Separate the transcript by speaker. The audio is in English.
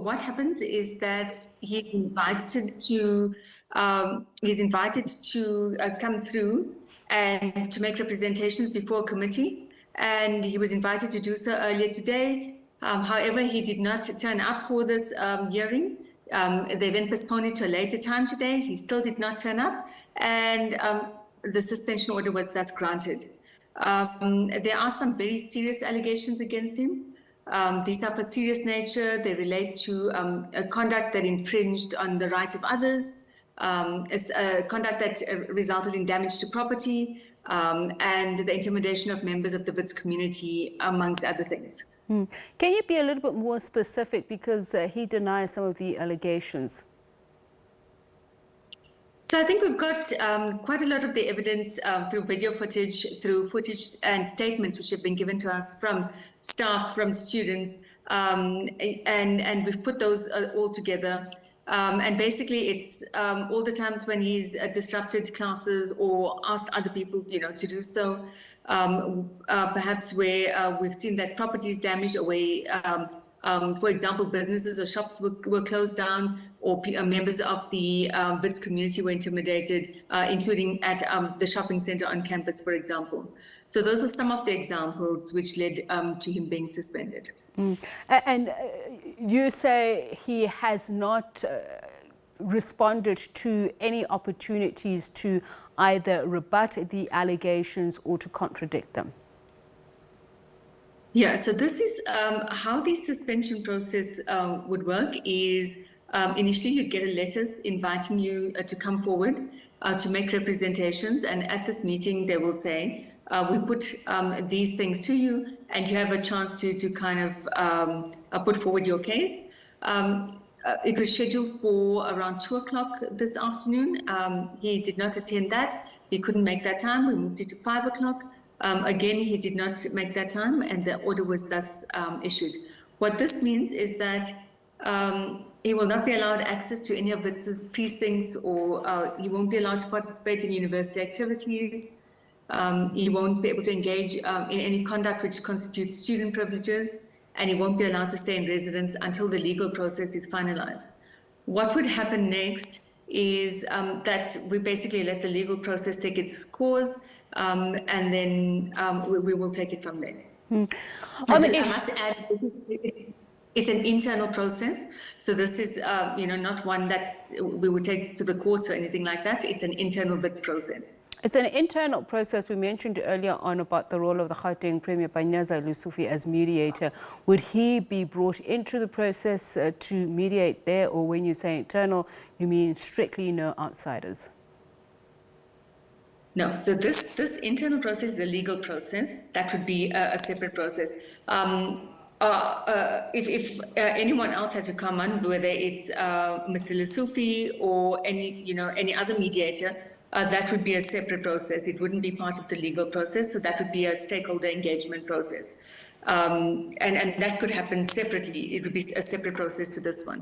Speaker 1: what happens is that he's invited to come through and to make representations before a committee, and he was invited to do so earlier today. However, he did not turn up for this hearing. They then postponed it to a later time today. He still did not turn up, and the suspension order was thus granted. There are some very serious allegations against him. These are of a serious nature. They relate to a conduct that infringed on the right of others, conduct that resulted in damage to property, and the intimidation of members of the Wits community, amongst other things.
Speaker 2: Can you be a little bit more specific, because he denies some of the allegations?
Speaker 1: So I think we've got quite a lot of the evidence through video footage, and statements which have been given to us from staff, from students, and we've put those all together. And basically, it's all the times when he's disrupted classes or asked other people, to do so. Perhaps where we've seen that property is damaged, or where, for example, businesses or shops were closed down, or members of the Wits community were intimidated, including at the shopping center on campus, for example. So those were some of the examples which led to him being suspended.
Speaker 2: And you say he has not responded to any opportunities to either rebut the allegations or to contradict them?
Speaker 1: Yeah, so this is how the suspension process would work is initially you get a letter inviting you to come forward to make representations, and at this meeting they will say, we put these things to you and you have a chance to kind of put forward your case. It was scheduled for around 2 o'clock this afternoon. He did not attend that. He couldn't make that time. We moved it to 5 o'clock. Again, he did not make that time, and the order was thus issued. What this means is that he will not be allowed access to any of its precincts, or he won't be allowed to participate in university activities. He won't be able to engage in any conduct which constitutes student privileges, and he won't be allowed to stay in residence until the legal process is finalized. What would happen next is that we basically let the legal process take its course, and then we will take it from there. I must add, it's an internal process. So this is, not one that we would take to the courts or anything like that. It's an internal Wits process.
Speaker 2: It's an internal process. We mentioned earlier on about the role of the Gauteng Premier Panyaza Lesufi as mediator. Would he be brought into the process to mediate there, or when you say internal, you mean strictly no outsiders?
Speaker 1: No, so this internal process is the legal process. That would be a separate process. If anyone else had to come on, whether it's Mr. Lesufi or any other mediator, that would be a separate process. It wouldn't be part of the legal process, so that would be a stakeholder engagement process. And that could happen separately. It would be a separate process to this one.